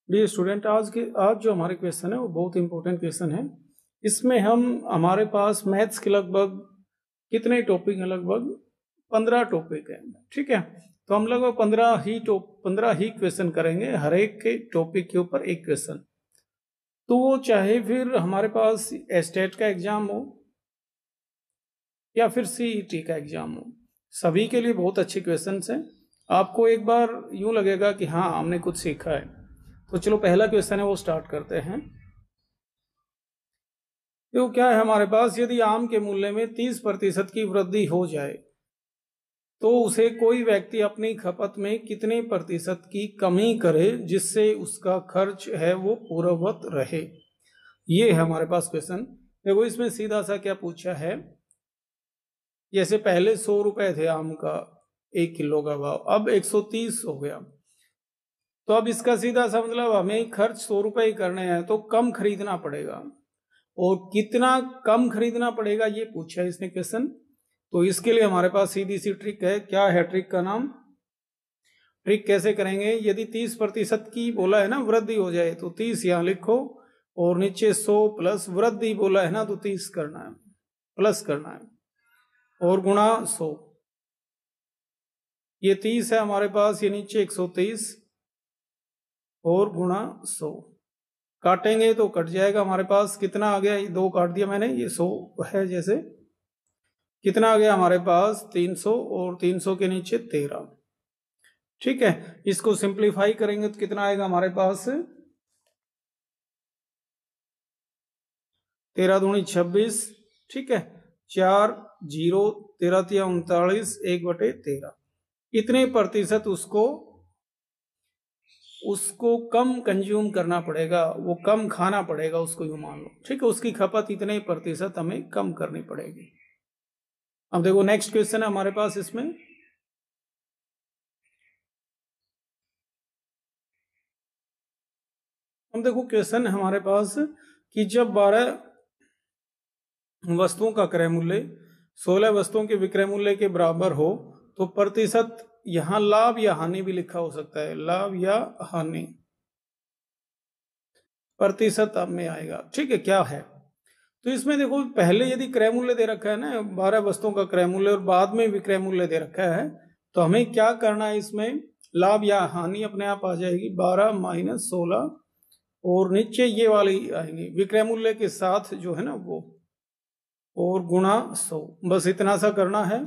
Dear student, आज जो हमारे क्वेश्चन है वो बहुत इंपॉर्टेंट क्वेश्चन है। इसमें हमारे पास मैथ्स के लगभग कितने टॉपिक हैं? लगभग 15 टॉपिक है। ठीक है, तो हम लगभग 15 ही क्वेश्चन करेंगे, हर एक के टॉपिक के ऊपर एक क्वेश्चन। तो वो चाहे फिर हमारे पास स्टेट का एग्जाम हो या फिर सीईटी का एग्जाम हो, सभी के लिए बहुत अच्छे क्वेश्चन हैं। आपको एक बार यूं लगेगा कि हाँ, हमने कुछ सीखा है। तो चलो, पहला क्वेश्चन है वो स्टार्ट करते हैं। तो क्या है हमारे पास, यदि आम के मूल्य में 30% की वृद्धि हो जाए तो उसे कोई व्यक्ति अपनी खपत में कितने प्रतिशत की कमी करे जिससे उसका खर्च है वो पूर्ववत रहे। ये है हमारे पास क्वेश्चन। देखो, इसमें सीधा सा क्या पूछा है, जैसे पहले 100 रुपए थे आम का 1 किलो का भाव, अब 130 हो गया। तो अब इसका सीधा सा मतलब हमें खर्च 100 रुपए ही करने हैं, तो कम खरीदना पड़ेगा। और कितना कम खरीदना पड़ेगा ये पूछा है इसने क्वेश्चन। तो इसके लिए हमारे पास सीधी सी ट्रिक है। क्या है ट्रिक का नाम? ट्रिक कैसे करेंगे, यदि 30% की बोला है ना वृद्धि हो जाए तो 30 यहां लिखो, और नीचे 100 प्लस वृद्धि बोला है ना तो 30 करना है, प्लस करना है, और गुणा 100। ये 30 है हमारे पास, ये नीचे 130 और गुणा 100। काटेंगे तो कट जाएगा हमारे पास। कितना आ गया? ये 2 काट दिया मैंने, ये 100 है। जैसे कितना आ गया हमारे पास? 300, और 300 के नीचे 13। ठीक है, इसको सिंप्लीफाई करेंगे तो कितना आएगा हमारे पास? 13 दूनी 26। ठीक है, 4 0 13 तिया 39, 1/13। इतने प्रतिशत उसको कम कंज्यूम करना पड़ेगा, वो कम खाना पड़ेगा उसको, यूं मान लो। ठीक है, उसकी खपत इतने प्रतिशत हमें कम करनी पड़ेगी। अब देखो नेक्स्ट क्वेश्चन है हमारे पास इसमें। हम देखो क्वेश्चन है हमारे पास कि जब 12 वस्तुओं का क्रय मूल्य 16 वस्तुओं के विक्रय मूल्य के बराबर हो तो प्रतिशत, यहां लाभ या हानि भी लिखा हो सकता है, लाभ या हानि प्रतिशत अब में आएगा। ठीक है, क्या है? तो इसमें देखो, पहले यदि क्रय मूल्य दे रखा है ना 12 वस्तुओं का क्रय मूल्य, और बाद में विक्रय मूल्य दे रखा है, तो हमें क्या करना है इसमें? लाभ या हानि अपने आप आ जाएगी, 12 माइनस 16, और नीचे ये वाली आएंगी विक्रय मूल्य के साथ जो है ना वो, और गुणा 100। बस इतना सा करना है।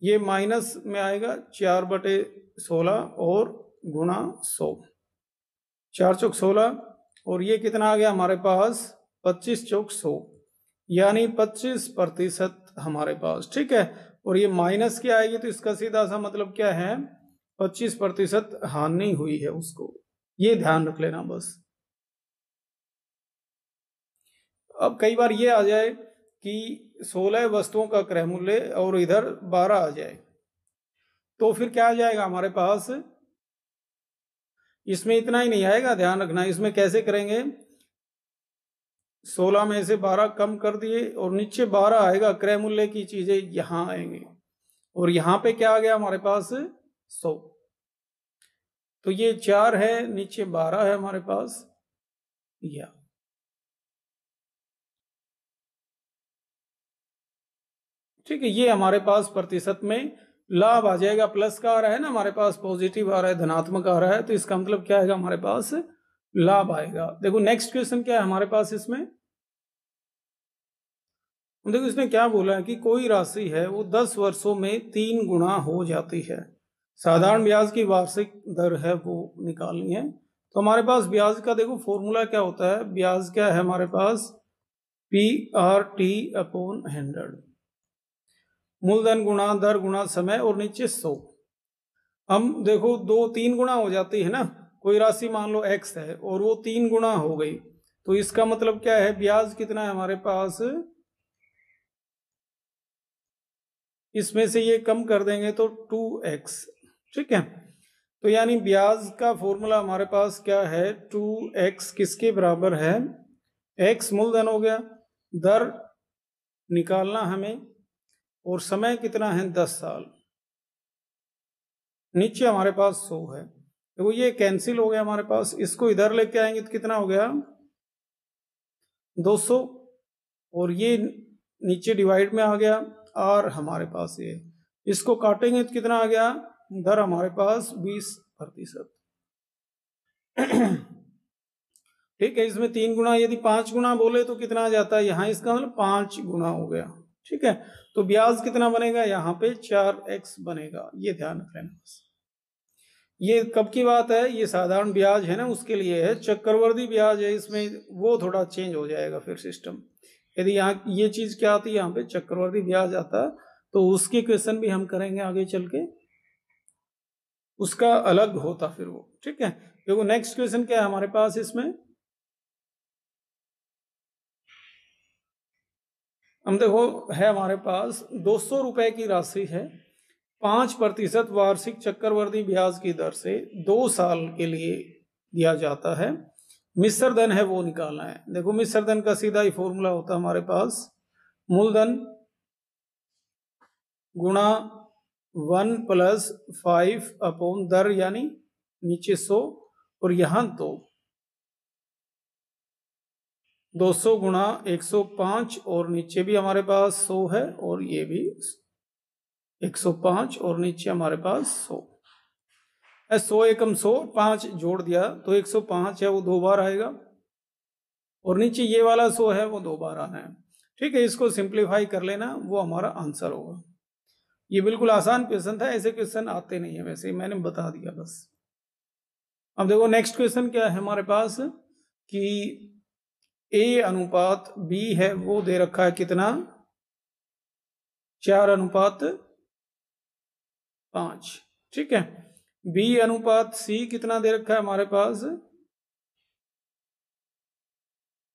ये माइनस में आएगा 4/16 और गुणा 100, 4 चौक 16, और ये कितना आ गया हमारे पास? 25 चौक 100, यानी 25% हमारे पास। ठीक है, और ये माइनस क्या आएगी तो इसका सीधा सा मतलब क्या है? 25% हानि हुई है उसको, ये ध्यान रख लेना बस। अब कई बार ये आ जाए कि 16 वस्तुओं का क्रय मूल्य और इधर 12 आ जाए, तो फिर क्या आ जाएगा हमारे पास? इसमें इतना ही नहीं आएगा, ध्यान रखना। इसमें कैसे करेंगे? 16 में से 12 कम कर दिए, और नीचे 12 आएगा, क्रय मूल्य की चीजें यहां आएंगी, और यहां पे क्या आ गया हमारे पास? 100। तो ये 4 है, नीचे 12 है हमारे पास, या ठीक है, ये हमारे पास प्रतिशत में लाभ आ जाएगा। प्लस का आ रहा है ना हमारे पास, पॉजिटिव आ रहा है, धनात्मक आ रहा है, तो इसका मतलब क्या आएगा हमारे पास? लाभ आएगा। देखो नेक्स्ट क्वेश्चन क्या है हमारे पास इसमें। देखो इसने क्या बोला है कि कोई राशि है वो 10 वर्षों में 3 गुना हो जाती है। साधारण ब्याज की वार्षिक दर है वो निकालनी है। तो हमारे पास ब्याज का देखो फॉर्मूला क्या होता है। ब्याज क्या है हमारे पास? PRT/100, मूलधन गुणा दर गुणा समय, और नीचे 100। हम देखो 2-3 गुना हो जाती है ना, कोई राशि मान लो x है और वो 3 गुना हो गई, तो इसका मतलब क्या है? ब्याज कितना है हमारे पास? इसमें से ये कम कर देंगे तो 2x। ठीक है, तो यानी ब्याज का फॉर्मूला हमारे पास क्या है? 2x किसके बराबर है? x मूलधन हो गया, दर निकालना हमें, और समय कितना है? 10 साल। नीचे हमारे पास 100 है, देखो ये कैंसिल हो गया हमारे पास, इसको इधर लेके आएंगे तो कितना हो गया 200, और ये नीचे डिवाइड में आ गया, और हमारे पास ये इसको काटेंगे तो कितना आ गया इधर हमारे पास 20%। ठीक है, इसमें 3 गुना, यदि 5 गुना बोले तो कितना आ जाता है, यहाँ इसका मतलब 5 गुना हो गया। ठीक है, तो ब्याज कितना बनेगा, यहाँ पे 4x बनेगा, ये ध्यान रख लेना बस। ये कब की बात है, ये साधारण ब्याज है ना उसके लिए है, चक्रवर्ती ब्याज है इसमें वो थोड़ा चेंज हो जाएगा फिर सिस्टम। यदि यहाँ ये चीज क्या आती है, यहाँ पे चक्रवर्ती ब्याज आता, तो उसकी क्वेश्चन भी हम करेंगे आगे चल के, उसका अलग होता फिर वो। ठीक है, देखो नेक्स्ट क्वेश्चन क्या है हमारे पास इसमें, हम देखो है हमारे पास 200 रुपए की राशि है, 5% वार्षिक चक्रवर्ती ब्याज की दर से 2 साल के लिए दिया जाता है, मिश्र धन है वो निकालना है। देखो मिश्र धन का सीधा ही फॉर्मूला होता है हमारे पास, मूलधन गुणा 1 + 5 अपॉन दर, यानी नीचे 100 और यहां तो 200 गुणा 105 और नीचे भी हमारे पास 100 है, और ये भी 105 और नीचे हमारे पास 100 है। 100 एकम 100, 5 जोड़ दिया तो 105 है वो 2 बार आएगा, और नीचे ये वाला 100 है वो 2 बार आना है। ठीक है, इसको सिंप्लीफाई कर लेना, वो हमारा आंसर होगा। ये बिल्कुल आसान क्वेश्चन था, ऐसे क्वेश्चन आते नहीं है वैसे, मैंने बता दिया बस। अब देखो नेक्स्ट क्वेश्चन क्या है हमारे पास कि A अनुपात B है वो दे रखा है कितना 4:5। ठीक है, B अनुपात C कितना दे रखा है हमारे पास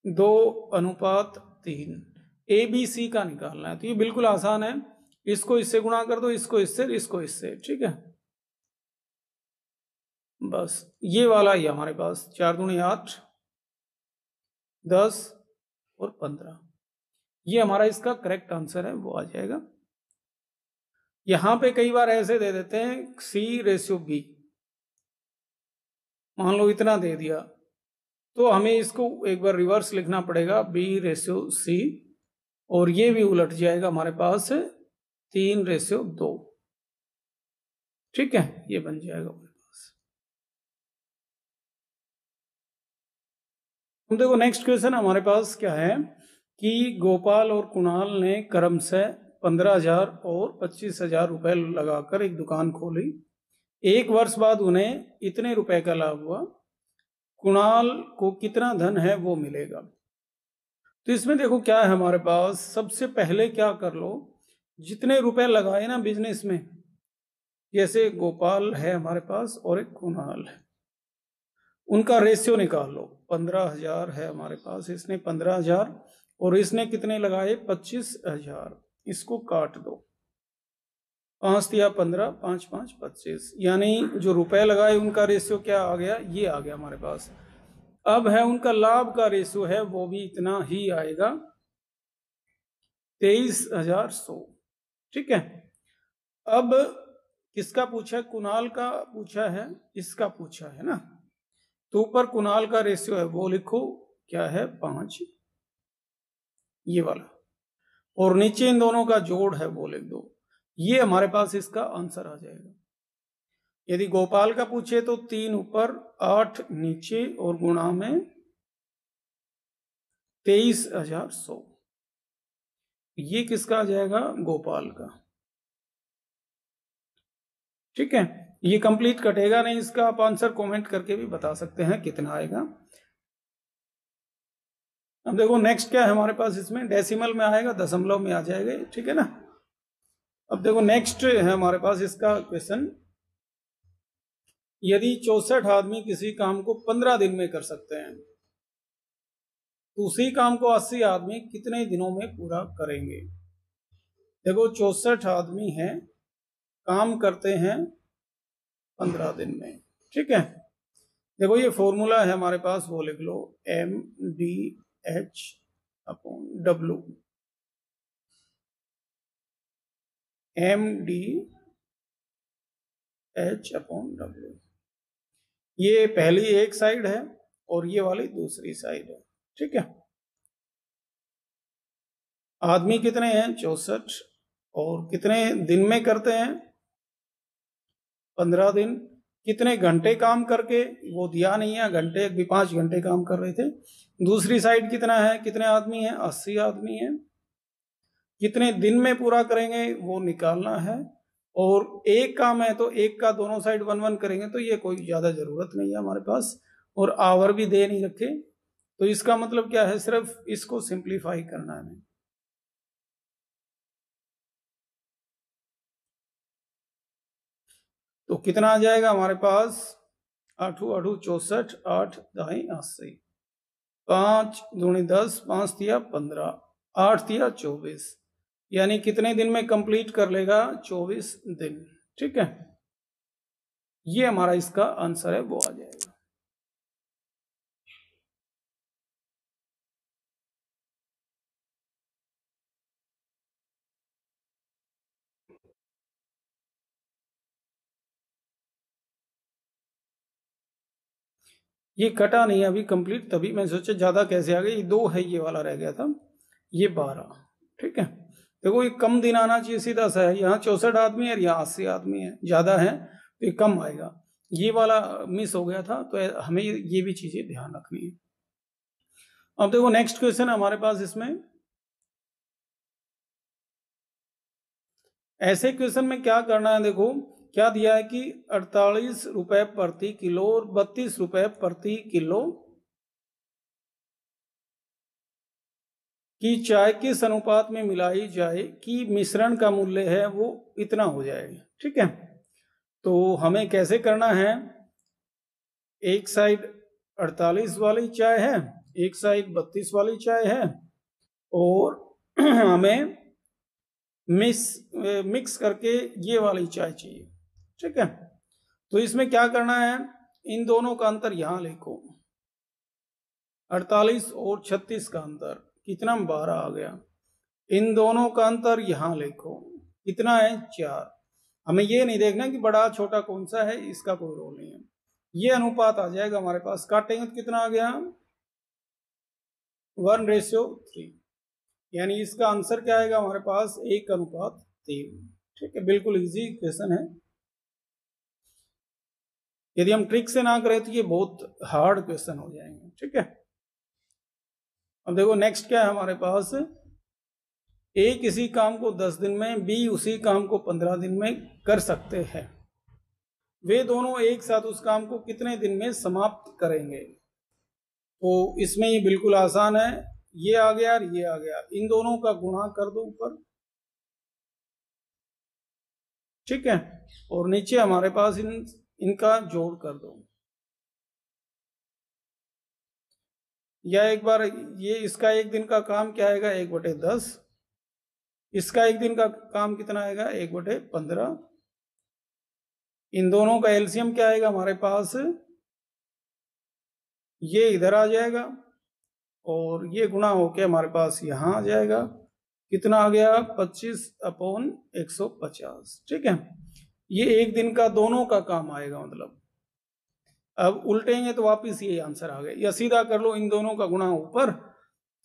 2:3। ABC का निकालना है, तो ये बिल्कुल आसान है, इसको इससे गुणा कर दो, इसको इससे। ठीक है, बस ये वाला ही हमारे पास 4 दूनी 8, 10 और 15, ये हमारा इसका करेक्ट आंसर है, वो आ जाएगा। यहां पे कई बार ऐसे दे देते हैं C/B, मान लो इतना दे दिया, तो हमें इसको एक बार रिवर्स लिखना पड़ेगा B/C, और ये भी उलट जाएगा हमारे पास 3/2। ठीक है, ये बन जाएगा हमारे पास। हम देखो नेक्स्ट क्वेश्चन हमारे पास क्या है कि गोपाल और कुणाल ने क्रमशः 15,000 और 25,000 रुपए लगाकर एक दुकान खोली। 1 वर्ष बाद उन्हें इतने रुपए का लाभ हुआ, कुणाल को कितना धन है वो मिलेगा। तो इसमें देखो क्या है हमारे पास, सबसे पहले क्या कर लो, जितने रुपए लगाए ना बिजनेस में, जैसे गोपाल है हमारे पास और एक कुणाल है, उनका रेशियो निकाल लो। 15,000 है हमारे पास, इसने 15,000 और इसने कितने लगाए 25,000, इसको काट दो, 5 दिया 15, 5 5 25, यानी जो रुपए लगाए उनका रेशियो क्या आ गया, ये आ गया हमारे पास। अब है उनका लाभ का रेशियो है वो भी इतना ही आएगा 23,100। ठीक है, अब किसका पूछा है, कुणाल का पूछा है, इसका पूछा है ना, तो ऊपर कुणाल का रेशियो है वो लिखो क्या है 5, ये वाला, और नीचे इन दोनों का जोड़ है वो लिख दो, ये हमारे पास इसका आंसर आ जाएगा। यदि गोपाल का पूछे तो 3 ऊपर 8 नीचे और गुणा में 23,100, ये किसका आ जाएगा, गोपाल का। ठीक है, ये कंप्लीट कटेगा नहीं, इसका आप आंसर कमेंट करके भी बता सकते हैं कितना आएगा। अब देखो नेक्स्ट क्या है हमारे पास, इसमें डेसिमल में आएगा, दशमलव में आ जाएगा। ठीक है ना, अब देखो नेक्स्ट है हमारे पास इसका क्वेश्चन, यदि 64 आदमी किसी काम को 15 दिन में कर सकते हैं तो उसी काम को 80 आदमी कितने दिनों में पूरा करेंगे। देखो 64 आदमी हैं, काम करते हैं 15 दिन में। ठीक है, देखो ये फॉर्मूला है हमारे पास, वो लिख लो MDH/W, MDH/W। ये पहली एक साइड है और ये वाली दूसरी साइड है, ठीक है। आदमी कितने हैं? 64। और कितने दिन में करते हैं? 15 दिन। कितने घंटे काम करके, वो दिया नहीं है घंटे, भी 5 घंटे काम कर रहे थे। दूसरी साइड कितना है, कितने आदमी हैं? 80 आदमी हैं। कितने दिन में पूरा करेंगे वो निकालना है। और एक काम है तो एक का दोनों साइड 1-1 करेंगे, तो ये कोई ज्यादा जरूरत नहीं है हमारे पास। और आवर भी दे नहीं रखे, तो इसका मतलब क्या है, सिर्फ इसको सिंप्लीफाई करना है। तो कितना आ जाएगा हमारे पास? 8 8 64, 8 दाई 80, 5 दूनी 10, 5 तिया 15, 8 तिया 24। यानी कितने दिन में कंप्लीट कर लेगा? 24 दिन, ठीक है। ये हमारा इसका आंसर है, वो आ जाएगा। ये कटा नहीं अभी कंप्लीट, तभी मैं सोचा ज्यादा कैसे आ गया। ये 2 है, ये वाला रह गया था, ये 12, ठीक है। देखो ये कम दिन आना चाहिए, सीधा सा है। यहाँ 64 आदमी है, यहाँ 80 आदमी है, ज्यादा है तो ये कम आएगा। ये वाला मिस हो गया था, तो हमें ये भी चीजें ध्यान रखनी है। अब देखो नेक्स्ट क्वेश्चन हमारे पास इसमें, ऐसे क्वेश्चन में क्या करना है, देखो क्या दिया है कि 48 रुपए प्रति किलो और 32 रुपए प्रति किलो की चाय किस अनुपात में मिलाई जाए कि मिश्रण का मूल्य है वो इतना हो जाएगा, ठीक है। तो हमें कैसे करना है, एक साइड 48 वाली चाय है, एक साइड 32 वाली चाय है, और हमें मिक्स करके ये वाली चाय चाहिए, ठीक है। तो इसमें क्या करना है, इन दोनों का अंतर यहां लिखो। 48 और 36 का अंतर कितना? 12 आ गया। इन दोनों का अंतर यहां लिखो, कितना है? 4। हमें ये नहीं देखना कि बड़ा छोटा कौन सा है, इसका कोई रोल नहीं है। ये अनुपात आ जाएगा हमारे पास। काटेंगे तो कितना आ गया? 1:3। यानी इसका आंसर क्या आएगा हमारे पास? 1:3, ठीक है। बिल्कुल इजी क्वेश्चन है। यदि हम ट्रिक से ना करें तो ये बहुत हार्ड क्वेश्चन हो जाएंगे, ठीक है। अब देखो नेक्स्ट क्या है हमारे पास, ए किसी काम को 10 दिन में, बी उसी काम को 15 दिन में कर सकते हैं। वे दोनों एक साथ उस काम को कितने दिन में समाप्त करेंगे? तो इसमें ये बिल्कुल आसान है। ये आ गया और ये आ गया, इन दोनों का गुणा कर दो ऊपर, ठीक है। और नीचे हमारे पास इनका जोड़ कर दो। या एक बार ये, इसका एक दिन का काम क्या आएगा? 1/10। इसका एक दिन का काम कितना आएगा? 1/15। इन दोनों का एलसीएम क्या आएगा हमारे पास? ये इधर आ जाएगा और ये गुणा होके हमारे पास यहां आ जाएगा। कितना आ गया? 25/150, ठीक है। ये एक दिन का दोनों का काम आएगा, मतलब अब उल्टेंगे तो वापिस ये आंसर आ गया। या सीधा कर लो, इन दोनों का गुणा ऊपर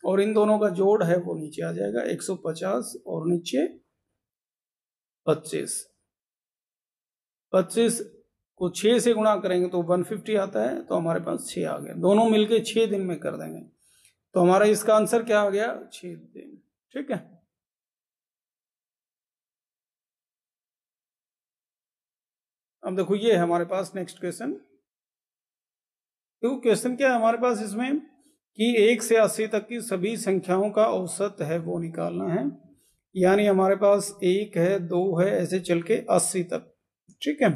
और इन दोनों का जोड़ है वो नीचे आ जाएगा। 150 और नीचे 25। 25 को 6 से गुणा करेंगे तो 150 आता है, तो हमारे पास 6 आ गया। दोनों मिलके 6 दिन में कर देंगे, तो हमारा इसका आंसर क्या आ गया? 6 दिन, ठीक है। अब देखो ये है हमारे पास नेक्स्ट क्वेश्चन। तो क्वेश्चन क्या है हमारे पास इसमें कि 1 से 80 तक की सभी संख्याओं का औसत है वो निकालना है। यानी हमारे पास 1 है, 2 है, ऐसे चल के 80 तक, ठीक है।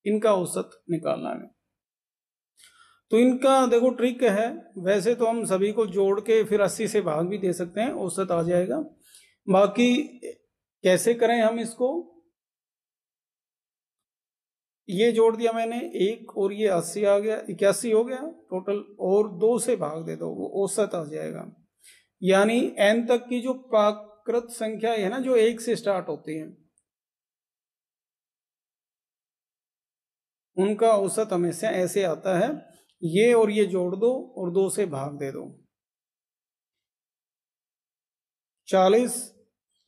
इनका औसत निकालना है। तो इनका देखो ट्रिक है, वैसे तो हम सभी को जोड़ के फिर 80 से भाग भी दे सकते हैं, औसत आ जाएगा। बाकी कैसे करें हम इसको, ये जोड़ दिया मैंने 1 और ये 80 आ गया, 81 हो गया टोटल, और 2 से भाग दे दो, वो औसत आ जाएगा। यानी n तक की जो प्राकृत संख्या है ना, जो 1 से स्टार्ट होती है, उनका औसत हमेशा ऐसे आता है, ये और ये जोड़ दो और 2 से भाग दे दो, 40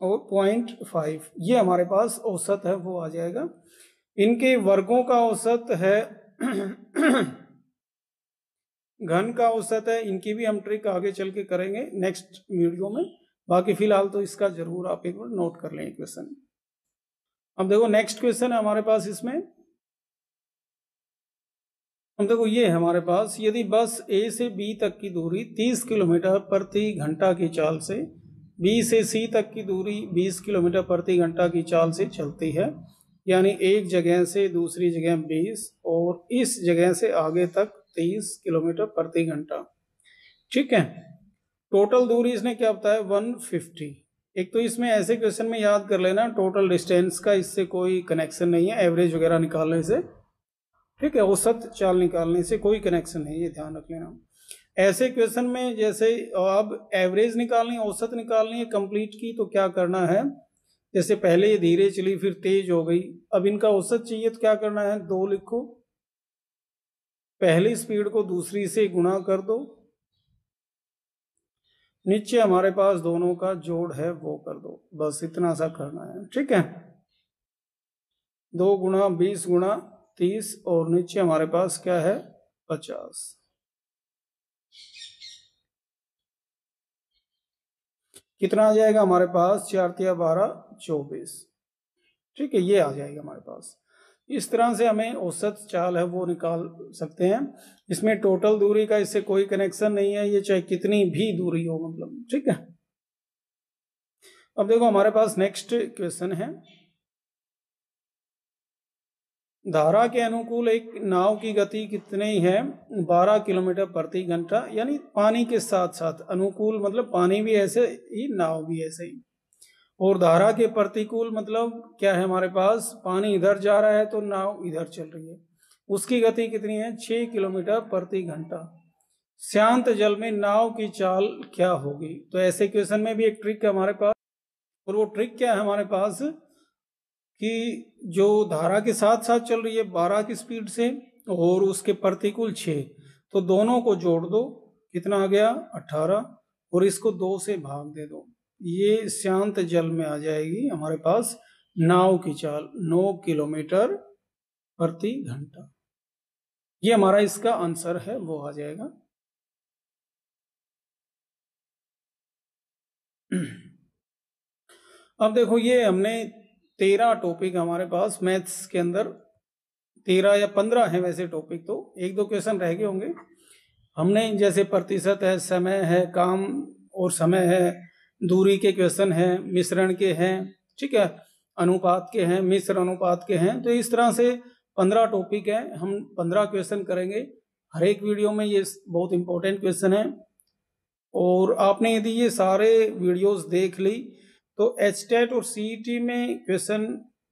और 0.5 ये हमारे पास औसत है वो आ जाएगा। इनके वर्गों का औसत है घन का औसत है, इनकी भी हम ट्रिक आगे चल के करेंगे नेक्स्ट वीडियो में। बाकी फिलहाल तो इसका जरूर आप एक बार नोट कर लें क्वेश्चन। अब देखो नेक्स्ट क्वेश्चन है हमारे पास इसमें। अब देखो ये है हमारे पास, यदि बस ए से बी तक की दूरी 30 किलोमीटर प्रति घंटा की चाल से, बी से सी तक की दूरी 20 किलोमीटर प्रति घंटा की चाल से चलती है, यानी एक जगह से दूसरी जगह 20 और इस जगह से आगे तक 30 किलोमीटर प्रति घंटा, ठीक है। टोटल दूरी इसने क्या बताया 150। एक तो इसमें ऐसे क्वेश्चन में याद कर लेना टोटल डिस्टेंस का इससे कोई कनेक्शन नहीं है, एवरेज वगैरह निकालने से, ठीक है, औसत चाल निकालने से कोई कनेक्शन नहीं, ये ध्यान रख लेना। ऐसे क्वेश्चन में जैसे अब एवरेज निकालनी है, औसत निकालनी है कंप्लीट की, तो क्या करना है, जैसे पहले ये धीरे चली फिर तेज हो गई, अब इनका औसत चाहिए तो क्या करना है 2 लिखो, पहली स्पीड को दूसरी से गुणा कर दो, नीचे हमारे पास दोनों का जोड़ है वो कर दो, बस इतना सा करना है, ठीक है। 2 गुणा 20 गुणा 30 और नीचे हमारे पास क्या है 50। कितना आ जाएगा हमारे पास 4 × 12 24, ठीक है, ये आ जाएगा हमारे पास। इस तरह से हमें औसत चाल है वो निकाल सकते हैं। इसमें टोटल दूरी का इससे कोई कनेक्शन नहीं है, ये चाहे कितनी भी दूरी हो मतलब, ठीक है। अब देखो हमारे पास नेक्स्ट क्वेश्चन है, धारा के अनुकूल एक नाव की गति कितनी है 12 किलोमीटर प्रति घंटा, यानी पानी के साथ साथ, अनुकूल मतलब पानी भी ऐसे ही नाव भी ऐसे ही, और धारा के प्रतिकूल मतलब क्या है हमारे पास, पानी इधर जा रहा है तो नाव इधर चल रही है, उसकी गति कितनी है 6 किलोमीटर प्रति घंटा। शांत जल में नाव की चाल क्या होगी। तो ऐसे क्वेश्चन में भी एक ट्रिक है हमारे पास, और वो ट्रिक क्या है हमारे पास कि जो धारा के साथ साथ चल रही है 12 की स्पीड से और उसके प्रतिकूल 6, तो दोनों को जोड़ दो, कितना आ गया 18, और इसको 2 से भाग दे दो, ये शांत जल में आ जाएगी हमारे पास नाव की चाल 9 किलोमीटर प्रति घंटा। ये हमारा इसका आंसर है वो आ जाएगा। अब देखो ये हमने 13 टॉपिक हमारे पास मैथ्स के अंदर, 13 या 15 है वैसे टॉपिक, तो 1-2 क्वेश्चन रह गए होंगे। हमने जैसे प्रतिशत है, समय है, काम और समय है, दूरी के क्वेश्चन हैं, मिश्रण के हैं, ठीक है, अनुपात के हैं, मिश्र अनुपात के हैं, तो इस तरह से 15 टॉपिक है, हम 15 क्वेश्चन करेंगे हर एक वीडियो में। ये बहुत इंपॉर्टेंट क्वेश्चन है, और आपने यदि ये सारे वीडियोस देख ली तो एचटेट और सीईटी में क्वेश्चन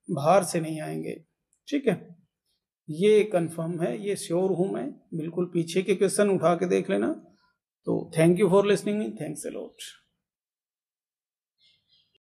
बाहर से नहीं आएंगे, ठीक है, ये कंफर्म है, ये श्योर हूं मैं, बिल्कुल पीछे के क्वेश्चन उठा के देख लेना। तो thank you for listening, thanks a lot.